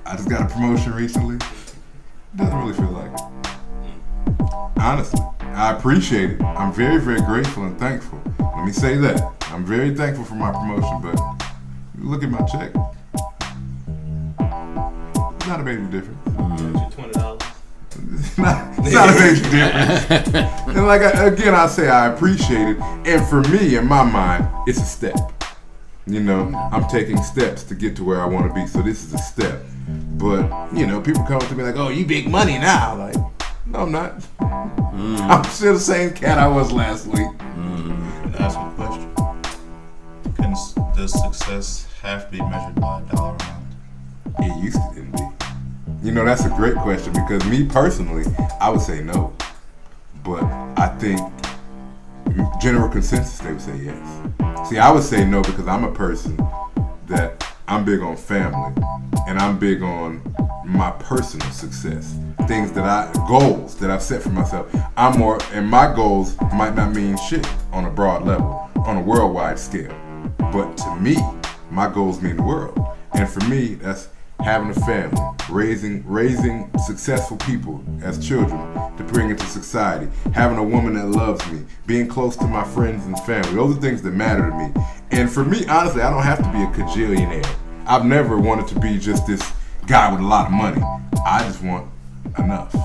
I just got a promotion recently. Doesn't really feel like it. Honestly, I appreciate it. I'm very, very grateful and thankful. Let me say that. I'm very thankful for my promotion, but look at my check. It's not a major difference. $20. It's not a major difference. And like, again, I say I appreciate it. And for me, in my mind, it's a step. You know, I'm taking steps to get to where I want to be. So this is a step. But, you know, people come up to me like, oh, you big money now. Like, no, I'm not. I'm still the same cat I was last week. And ask a question. Does success have to be measured by a dollar amount? It used to didn't be. You know, that's a great question because me personally, I would say no. But I think general consensus, they would say yes. See, I would say no because I'm a person that I'm big on family and I'm big on my personal success. Things that goals that I've set for myself. And my goals might not mean shit on a broad level, on a worldwide scale. But to me, my goals mean the world. And for me, that's having a family, raising successful people as children to bring into society, having a woman that loves me, being close to my friends and family. Those are things that matter to me. And for me, honestly, I don't have to be a cajillionaire. I've never wanted to be just this guy with a lot of money. I just want enough.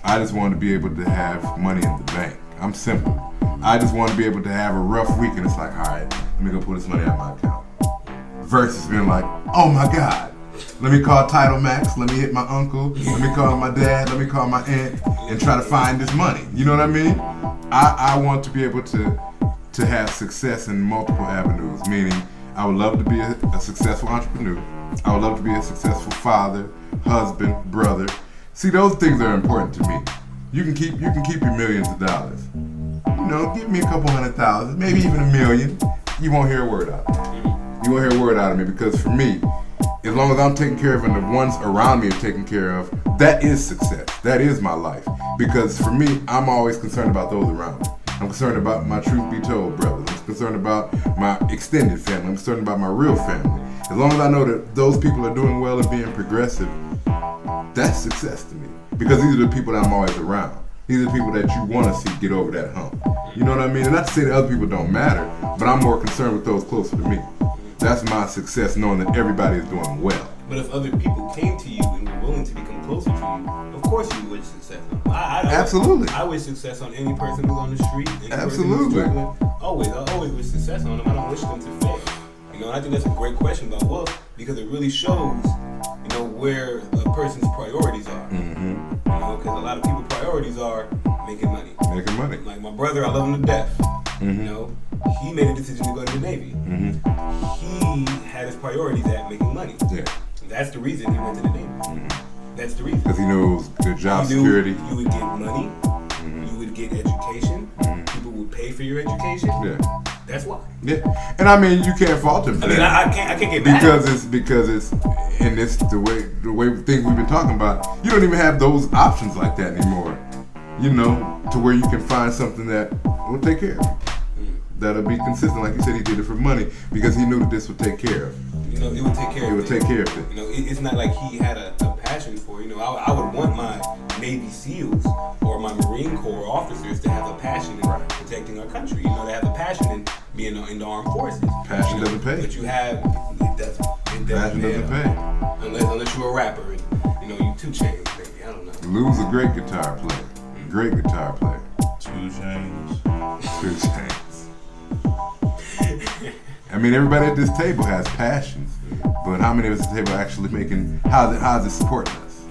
I just want to be able to have money in the bank. I'm simple. I just want to be able to have a rough week and it's like, all right, let me go pull this money out of my account. Versus being like, oh my God, let me call Title Max, let me hit my uncle, let me call my dad, let me call my aunt and try to find this money. You know what I mean? I want to be able to have success in multiple avenues, meaning I would love to be a successful entrepreneur. I would love to be a successful father, husband, brother. See, those things are important to me. You can keep your millions of dollars. You know, give me a couple 100,000, maybe even $1 million. You won't hear a word out of me. You won't hear a word out of me because for me, as long as I'm taken care of and the ones around me are taken care of, that is success. That is my life. Because for me, I'm always concerned about those around me. I'm concerned about my truth be told brothers. I'm concerned about my extended family. I'm concerned about my real family. As long as I know that those people are doing well and being progressive, that's success to me. Because these are the people that I'm always around. These are the people that you want to see get over that hump. You know what I mean? And not to say that other people don't matter, but I'm more concerned with those closer to me. That's my success, knowing that everybody is doing well. But if other people came to you and were willing to become closer to you, of course you wish success on them. Absolutely. I wish success on any person who's on the street. Absolutely. I always wish success on them. I don't wish them to fail. You know, and I think that's a great question about wealth because it really shows, you know, where a person's priorities are. Mm-hmm. You know, because a lot of people's priorities are making money. Making money. Like my brother, I love him to death. Mm-hmm. You know, he made a decision to go to the Navy. Mm-hmm. He had his priorities at making money. Yeah. That's the reason he went to the Navy. Mm-hmm. That's the reason. Because he knew it was good job security. You would get money. Mm-hmm. You would get education. Mm-hmm. People would pay for your education. Yeah. That's why. Yeah. And I mean, you can't fault him for that. I can't get mad. Because it's and it's the way things we've been talking about. You don't even have those options like that anymore. You know, to where you can find something that will take care of you. That'll be consistent. Like you said, he did it for money because he knew that this would take care of. You know, it would take care of it. It would take care of it. You know, it's not like he had a passion for it. You know, I would want my Navy SEALs or my Marine Corps officers to have a passion in protecting our country. You know, they have a passion in being in the armed forces. Passion doesn't pay. But you have, it doesn't. Passion doesn't pay. Unless you're a rapper and, you know, you 2 Chainz, maybe. I don't know. Lou's a great guitar player. Great guitar player. 2 Chainz. 2 Chainz. I mean, everybody at this table has passions, but how many of us at the table are actually making? How's it supporting us?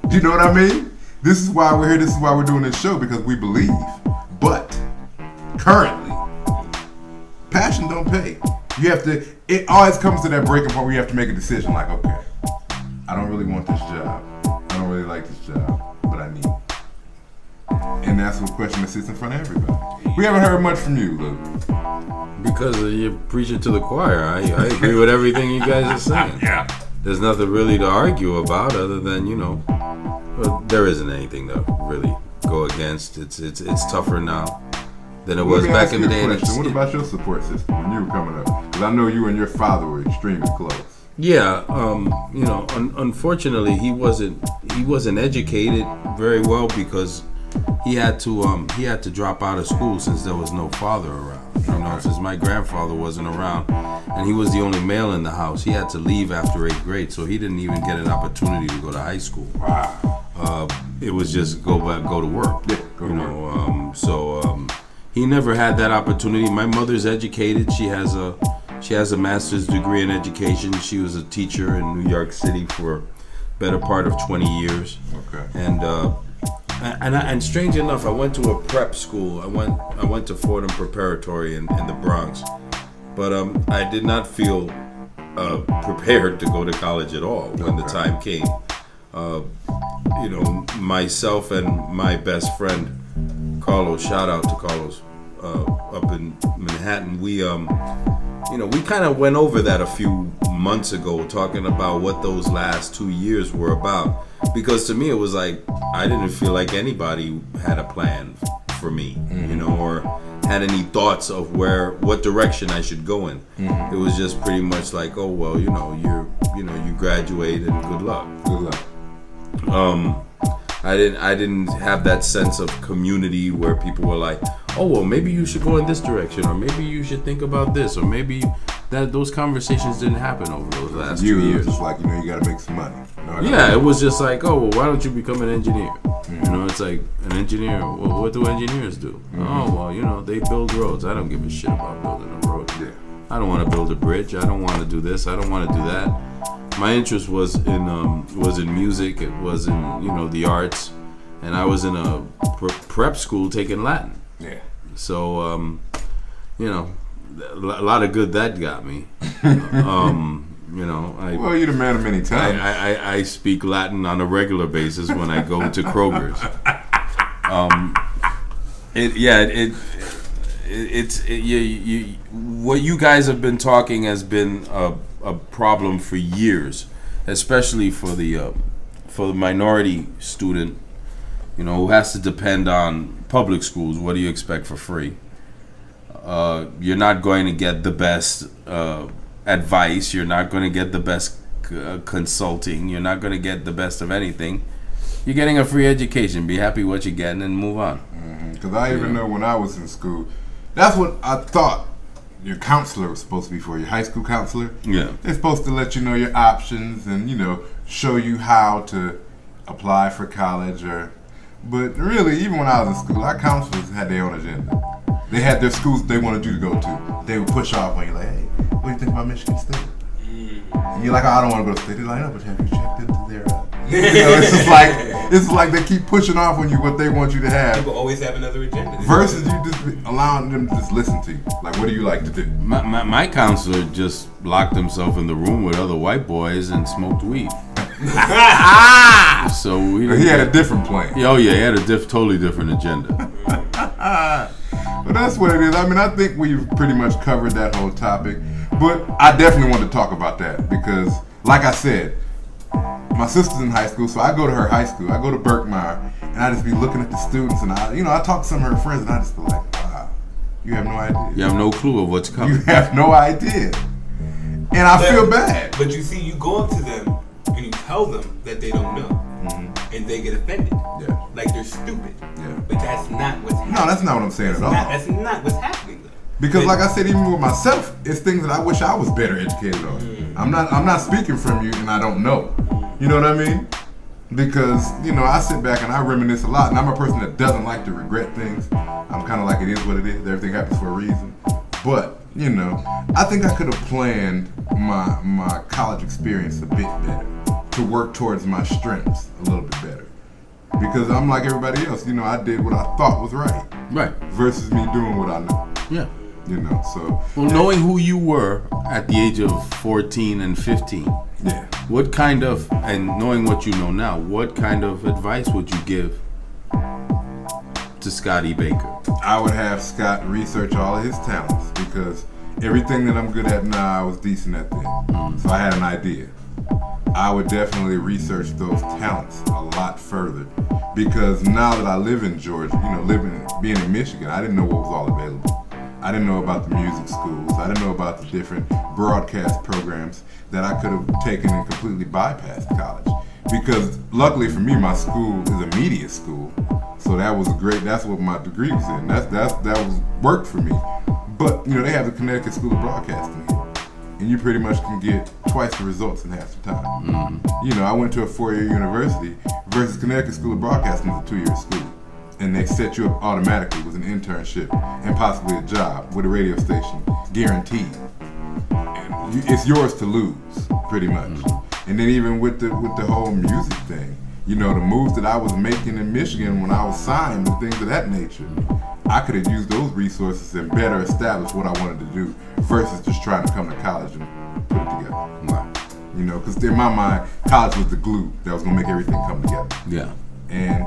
Do you know what I mean? This is why we're here. This is why we're doing this show because we believe. But currently, passion don't pay. You have to. It always comes to that breaking point where you have to make a decision. Like, okay, I don't really want this job. I don't really like this job, but I need it. And that's the question that sits in front of everybody. We haven't heard much from you, Luke. Because you're preaching to the choir. I agree with everything you guys are saying. Yeah. There's nothing really to argue about other than, well, there isn't anything to really go against. It's tougher now than it was back in the day. What about your support system when you were coming up? Because I know you and your father were extremely close. Yeah, unfortunately, he wasn't educated very well because he had to drop out of school since there was no father around. Since my grandfather wasn't around, and he was the only male in the house. He had to leave after 8th grade, so he didn't even get an opportunity to go to high school. Wow. It was just go to work. Yeah, go to work. So he never had that opportunity. My mother's educated. She has a master's degree in education. She was a teacher in New York City for better part of 20 years. Okay. And strange enough, I went to a prep school. I went to Fordham Preparatory in the Bronx, but I did not feel prepared to go to college at all when the time came. Myself and my best friend Carlos, shout out to Carlos, up in Manhattan. We kind of went over that a few months ago, talking about what those last 2 years were about. Because to me, it was like I didn't feel like anybody had a plan for me, or had any thoughts of what direction I should go in. It was just pretty much like, oh well, you graduate and good luck. Good luck. I didn't have that sense of community where people were like, oh well, maybe you should go in this direction, or maybe you should think about this, or maybe those conversations didn't happen over those last 2 years. It's like, you got to make some money. It was just like, oh well, why don't you become an engineer? It's like an engineer. Well, what do engineers do? Oh well, they build roads. I don't give a shit about building a road. Yeah. I don't want to build a bridge. I don't want to do this. I don't want to do that. My interest was in music. It was in the arts, and I was in a prep school taking Latin. Yeah. So a lot of good that got me. Well, you're the man of many times. I speak Latin on a regular basis when I go to Kroger's. What you guys have been talking has been a problem for years, especially for the minority student, who has to depend on public schools. What do you expect for free? You're not going to get the best advice. You're not going to get the best consulting. You're not going to get the best of anything. You're getting a free education. Be happy what you're getting and move on. Because I even know when I was in school, that's what I thought your counselor was supposed to be for, your high school counselor. Yeah. They're supposed to let you know your options and, show you how to apply for college. But really, even when I was in school, our counselors had their own agenda. They had their schools they wanted you to go to. They would push off on you like, hey, what do you think about Michigan State? And you're like, oh, I don't want to go to state. They're like, no, but have you checked into their... it's like they keep pushing off on you what they want you to have. People always have another agenda. Versus you just allowing them to just listen to you. Like, what do you like to do? My counselor just locked himself in the room with other white boys and smoked weed. So he had a different plan. Oh yeah, he had a totally different agenda. But that's what it is. I mean, I think we've pretty much covered that whole topic. But I definitely want to talk about that because, like I said, my sister's in high school, so I go to her high school. I go to Berkmeyer, and I just be looking at the students, and I talk to some of her friends, and I just be like, wow, you have no idea. You have no clue of what's coming. You have no idea. And I feel bad. But you see, you go up to them, and you tell them that they don't know, and they get offended. Yeah. Like they're stupid. Yeah. But that's not what's happening. No, that's not what I'm saying at all. That's not what's happening, though. Because like I said, even with myself, it's things that I wish I was better educated on. I'm not speaking from you and I don't know. You know what I mean? Because, I sit back and I reminisce a lot, and I'm a person that doesn't like to regret things. I'm kind of like, it is what it is. Everything happens for a reason. But, I think I could have planned my college experience a bit better to work towards my strengths a little bit better. Because I'm like everybody else, I did what I thought was right. Right. Versus me doing what I know. Yeah. So. Well, knowing who you were at the age of 14 and 15, Yeah. What kind of, and knowing what you know now, what kind of advice would you give to Scotty Baker? I would have Scott research all of his talents because everything that I'm good at now, I was decent at then. So I had an idea. I would definitely research those talents a lot further because now that I live in Georgia, being in Michigan, I didn't know what was all available. I didn't know about the music schools. I didn't know about the different broadcast programs that I could have taken and completely bypassed college. Because luckily for me, my school is a media school. So that was great. That's what my degree was in. That was worked for me. But they have the Connecticut School of Broadcasting here, and you pretty much can get twice the results in half the time. I went to a 4-year university versus Connecticut School of Broadcasting is a 2-year school, and they set you up automatically with an internship and possibly a job with a radio station, guaranteed. It's yours to lose, pretty much. And then even with the whole music thing. The moves that I was making in Michigan when I was signed and things of that nature, I could have used those resources and better establish what I wanted to do versus just trying to come to college and put it together. Because in my mind, college was the glue that was going to make everything come together. Yeah. And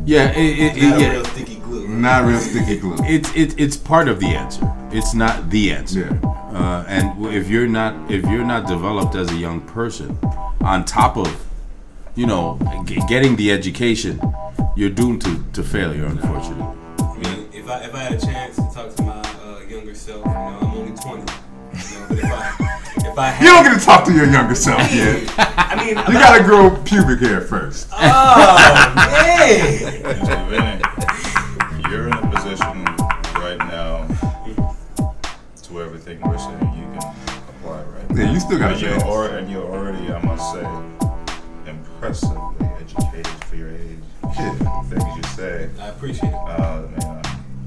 not real sticky glue. Not real sticky glue. It's part of the answer. It's not the answer. Yeah. And if you're not developed as a young person, on top of getting the education, you're doomed to failure, unfortunately. I mean, if I had a chance to talk to my younger self, I'm only 20. But if I had, you don't get to talk to your younger self yet. I mean, you gotta grow pubic hair first. Oh, man! You're in a position right now to where everything we're saying you can apply right now. Yeah, you still got a chance. And you're already, I must say, impressively educated for your age. Things you say. I appreciate it.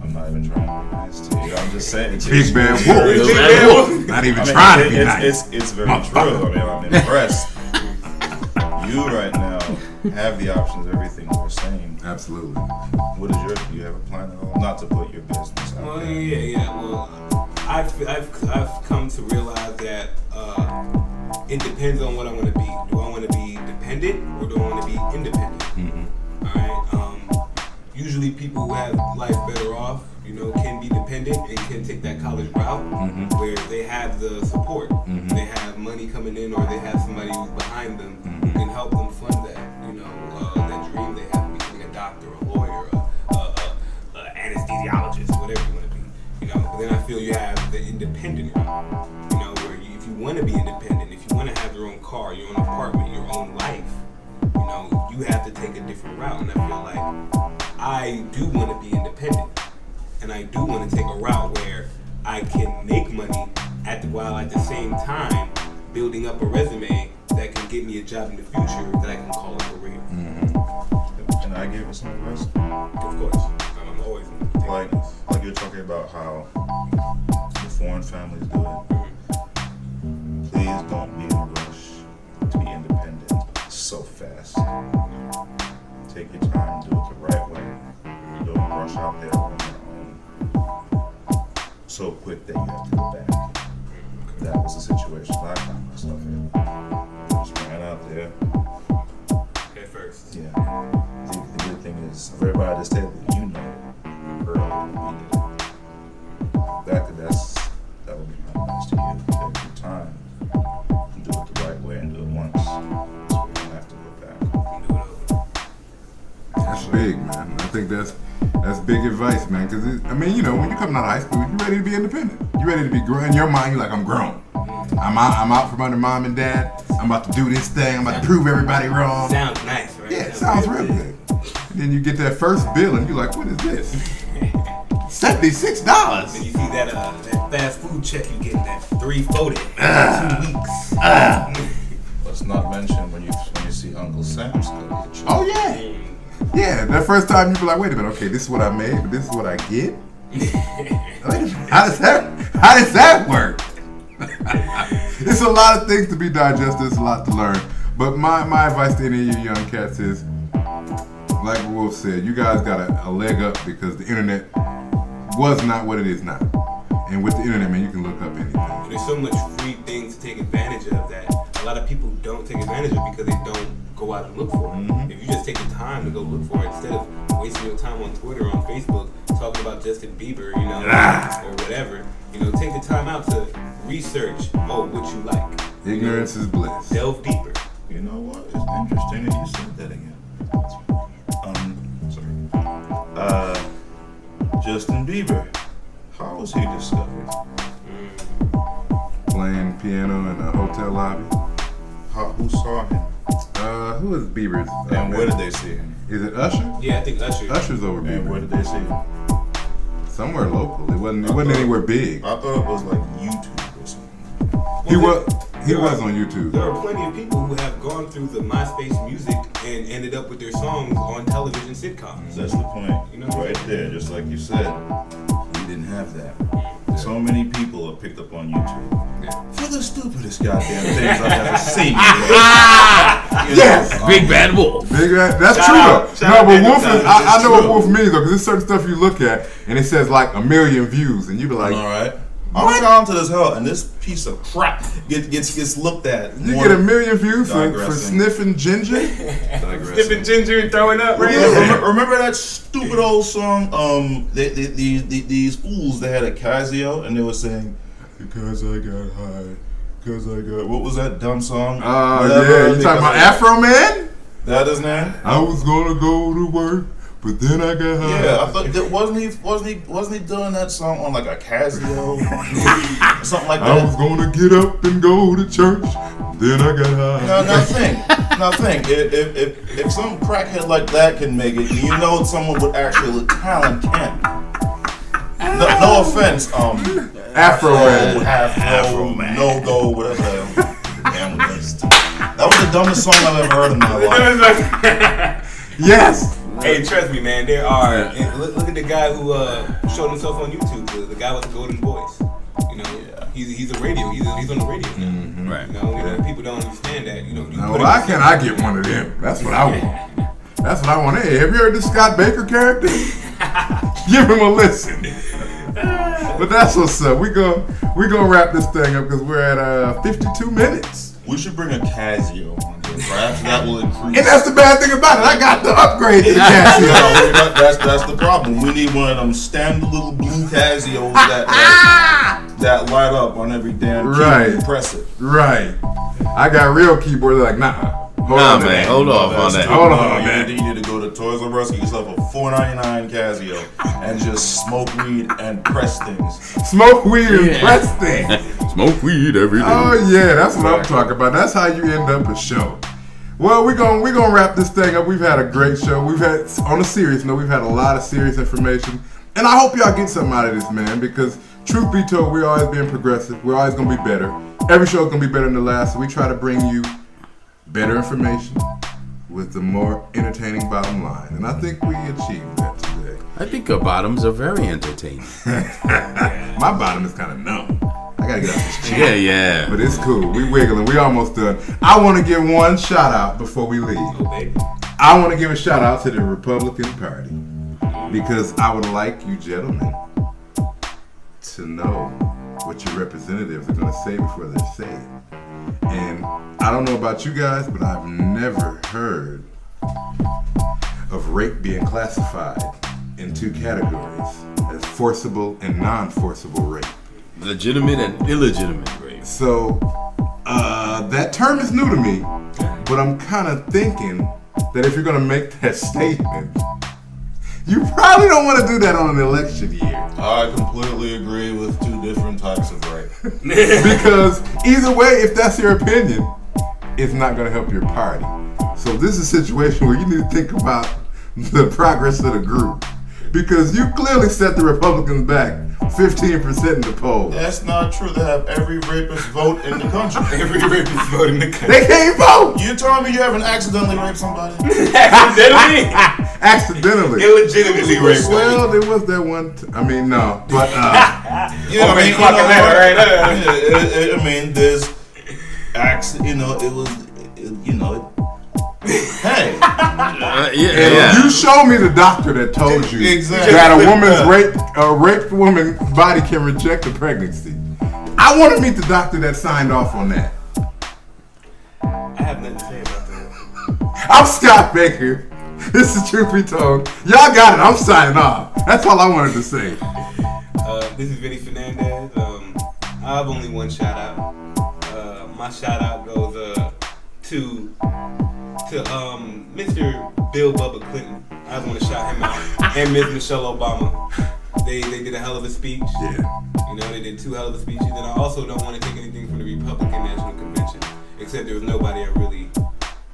I'm not even trying to be nice to you. I'm just saying. Big bad wolf. Not even trying to be nice. It's very true. I'm impressed. You right now have the options of everything we're saying. Absolutely. What is do you have a plan at all? Not to put your business out Well, there. yeah. Well, I've come to realize that it depends on what I want to be. Do I want to be dependent or do I want to be independent? All right. Usually people who have life better off, can be dependent and can take that college route where they have the support. They have money coming in or they have somebody who's behind them who can help them fund that, that dream they have of becoming a doctor, a lawyer, an anesthesiologist, whatever you want to be. But then I feel you have the independent route, where if you want to be independent, if you want to have your own car, your own apartment, your own life, you have to take a different route. And I feel like I do want to be independent. And I do want to take a route where I can make money while at the same time building up a resume that can get me a job in the future that I can call a career. Can I give you some advice? Of course. I'm always Like you're talking about how the foreign families do it. Please don't be in a rush to be independent so fast. Take your time, do it the right way. Don't rush out there on your own so quick that you have to go back. That was the situation I found myself in. Just ran out there. Okay, first. Yeah. The good thing is, for everybody at this table, early we did it. That would be my advice to you. Take your time and do it the right way and do it once. So you don't have to go back. Do it over. That's big, man. I think that's big advice, man. Because when you come out of high school, you're ready to be independent. You're ready to be grown. In your mind, you're like, I'm grown. I'm out from under mom and dad. I'm about to do this thing. I'm about to prove everybody wrong. Sounds nice, right? Yeah, it sounds real good. And then you get that first bill, and you're like, what is this? $76. And you see that fast food check you get, that $340 2 weeks. Let's not mention when you see Uncle Sam's go. Oh yeah. Yeah, that first time you be like, wait a minute, okay, this is what I made, but this is what I get? Wait a minute, how does that work? It's a lot of things to be digested, it's a lot to learn. But my advice to any of you young cats is, like Wolf said, you guys got a leg up because the internet was not what it is now. And with the internet, man, you can look up anything. There's so much free things to take advantage of that a lot of people don't take advantage of because they don't go out and look for it. Mm-hmm. If you just take the time to go look for it instead of wasting your time on Twitter or on Facebook talking about Justin Bieber, you know, or whatever, you know, take the time out to research what you like. Ignorance is bliss. Delve deeper. You know what? It's interesting that you said that again. Sorry. Justin Bieber. How was he discovered? Playing piano in a hotel lobby. Who saw him? Who is Bieber's? And where did they see him? Is it Usher? Yeah, I think Usher. Usher's over And Bieber. where did they see him? Somewhere local. It wasn't anywhere big. I thought it was like YouTube or something. He was on YouTube. There are plenty of people who have gone through the MySpace music and ended up with their songs on television sitcoms. That's the point. You know? Right there, just like you said. We didn't have that. So many people are picked up on YouTube. For the stupidest goddamn things I've ever seen. Yes! Big Bad Wolf. That's Shout true out. though. Shout No, out but to Wolf Dave is, I know what true. Wolf means though, because there's certain stuff you look at and it says like 1 million views, and you be like, Alright. I'm talented as hell, and this piece of crap gets looked at. you get 1 million views for Digressing. sniffing ginger? Dipping ginger and throwing up, right? Remember that stupid old song? These fools, they had a Casio, and they were saying, "Because I got high, because I got." What was that dumb song? Yeah, you talking about Afro Man? That is name? I was gonna go to work, but then I got high. Yeah, I thought that wasn't he doing that song on like a Casio, something like that. I was gonna get up and go to church, then I got high. Now think, if some crackhead like that can make it, you know someone with actual talent can. No offense, Afro Man. Afro Man, no go, whatever the hell. Damn, that was the dumbest song I've ever heard in my life. Yes. Hey, trust me, man. There are. And look at the guy who showed himself on YouTube. The guy with the golden voice. You know, he's a radio. He's on the radio now. Mm-hmm. Right. You know, people don't understand that. You know, you Now, put why it- can't I get one of them? That's what I want. That's what I want. Hey, have you heard this Scott Baker character? Give him a listen. But that's what's up. We gonna wrap this thing up because we're at 52 minutes. We should bring a Casio on here. Perhaps that will increase. And that's the bad thing about it. I got the upgrade to the Casio. No, that's the problem. We need one of them standard little blue Casios that light up on every damn keyboard. Right. You press it. Right. I got real keyboard. They're like, nah. Hold on, man. Hold off on that. Hold on, You man. need to go to Toys R Us, get yourself a $4.99 Casio, and just smoke weed and press things. Smoke weed and press things. Smoke weed every day. Oh yeah, that's what I'm talking about. That's how you end up a show. Well, we're gonna wrap this thing up. We've had a great show. We've had, on a serious note, we've had a lot of serious information, and I hope y'all get something out of this, man. Because truth be told, we're always being progressive. We're always gonna be better. Every show is gonna be better than the last. So we try to bring you better information with the more entertaining bottom line, and I think we achieved that today. I think our bottoms are very entertaining. My bottom is kind of numb. I gotta get off this chair. Yeah. But it's cool. We wiggling. We almost done. I want to give one shout out before we leave. Oh, baby. I want to give a shout out to the Republican Party because I would like you gentlemen to know what your representatives are going to say before they say it. And I don't know about you guys, but I've never heard of rape being classified in two categories as forcible and non-forcible rape. Legitimate and illegitimate rape. So that term is new to me, but I'm kind of thinking that if you're going to make that statement, you probably don't want to do that on an election year. I completely agree with two different types of rape. Because either way, if that's your opinion, it's not going to help your party. So this is a situation where you need to think about the progress of the group. Because you clearly set the Republicans back 15% in the poll. That's not true. They have every rapist vote in the country. Every rapist vote in the country. They can't vote! You telling me you haven't accidentally raped somebody? Accidentally? Accidentally. Illegitimately raped. Well, there was that one. No. But, You know, Okay, clock it later, right? I mean, there's acts. You know, it was. You know, hey, You show me the doctor that told you Exactly. that a raped woman's body can reject a pregnancy. I want to meet the doctor that signed off on that. I have nothing to say about that. I'm Scott Baker. This is Truth Be Told. Y'all got it. I'm signing off. That's all I wanted to say. This is Vinny Fernandez. I have only one shout out. My shout out goes to Mr. Bill Bubba Clinton. I just want to shout him out. And Ms. Michelle Obama. They did a hell of a speech. Yeah. You know, they did 2 hell of a speeches. And I also don't want to take anything from the Republican National Convention, except there was nobody I really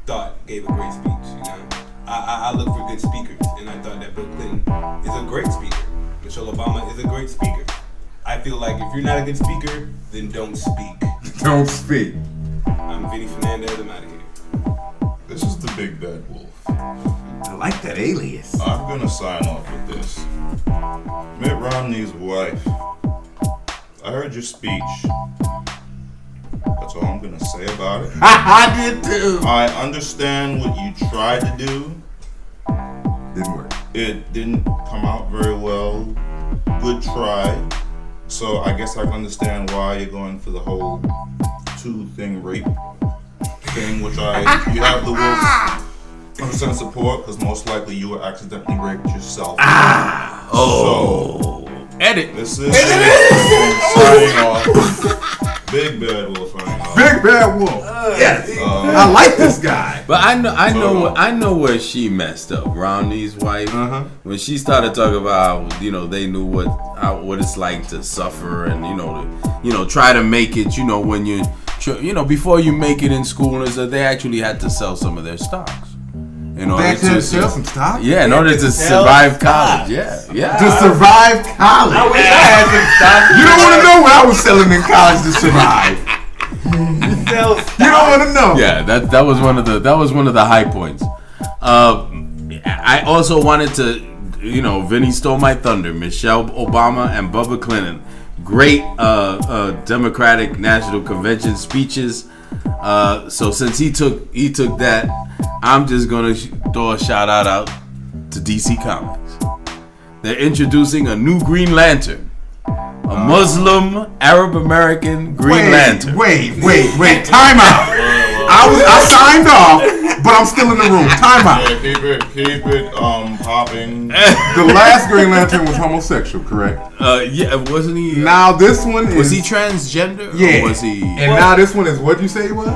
thought gave a great speech. You know, I look for good speakers, and I thought that Bill Clinton is a great speaker. Michelle Obama is a great speaker. I feel like if you're not a good speaker, then don't speak. Don't speak. I'm Vinny Fernandez. I'm out of here. this is the Big Bad Wolf. I like that alias. I'm gonna sign off with this. Mitt Romney's wife. I heard your speech. That's all I'm gonna say about it. I did too. I understand what you tried to do. Didn't work. It didn't come out very well. Good try. So I guess I can understand why you're going for the whole 2-thing rape thing, which you have the Wolf 100% support, because most likely you were accidentally raped yourself. Edit. This is signing off. Big Bad Wolf signing off. Big Bad Wolf. Yes. I like this guy. But I know where she messed up. Romney's wife, when she started talking about how, they knew what it's like to suffer and try to make it. When you before you make it in school, is that they actually had to sell some of their stocks. In order to sell some stock? Yeah, in order to survive college. Yeah. To survive college. I wish I had some stock. You don't want to know what I was selling in college to survive. You don't want to know. Yeah, that was one of the high points. I also wanted to, Vinny stole my thunder. Michelle Obama and Bubba Clinton, great Democratic National Convention speeches. So since he took that, I'm just gonna throw a shout out to DC Comics. They're introducing a new Green Lantern. A Muslim Arab American Green Lantern. Wait. Time out. I signed off, but I'm still in the room. Time out. Yeah, keep it popping. The last Green Lantern was homosexual, correct? Yeah, wasn't he? Now this one is. Was he transgender? Yeah. Or was he? And now this one is. What did you say he was?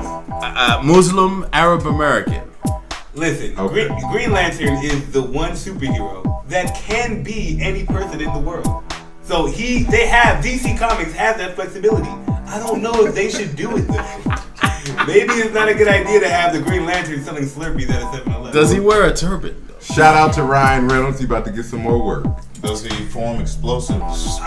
Muslim Arab American. Listen, Okay. Green Lantern is the one superhero that can be any person in the world. So DC Comics have that flexibility. I don't know if they should do it though. Maybe it's not a good idea to have the Green Lantern selling Slurpees at a 7-Eleven. Does he wear a turban? Shout out to Ryan Reynolds. He about to get some more work. Does he form explosives?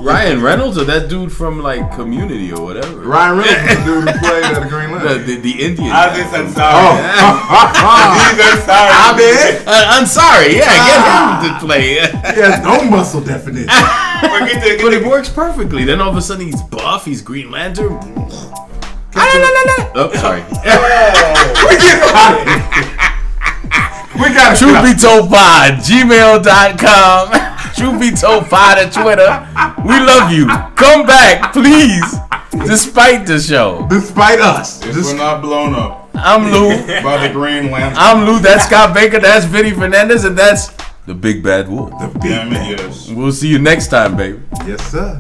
Ryan Reynolds or that dude from like Community or whatever? Ryan Reynolds is the dude who played at the Green Lantern. The Indian. Aziz Ansari. Ansari, yeah, get him to play. He has no muscle definition. But it works perfectly. Then all of a sudden he's buff, he's Green Lantern. Oh, sorry. We get out of here. We got Truth Be Told Pod, gmail.com. Truth Be Told Pod at Twitter. We love you. Come back, please. Despite the show. Despite us. If we're not blown up I'm Lou. by the Green Lantern. I'm Lou. That's Scott Baker. That's Vinny Fernandez. And that's the Big Bad Wolf. The big Damn it, bad. yes. We'll see you next time, baby. Yes, sir.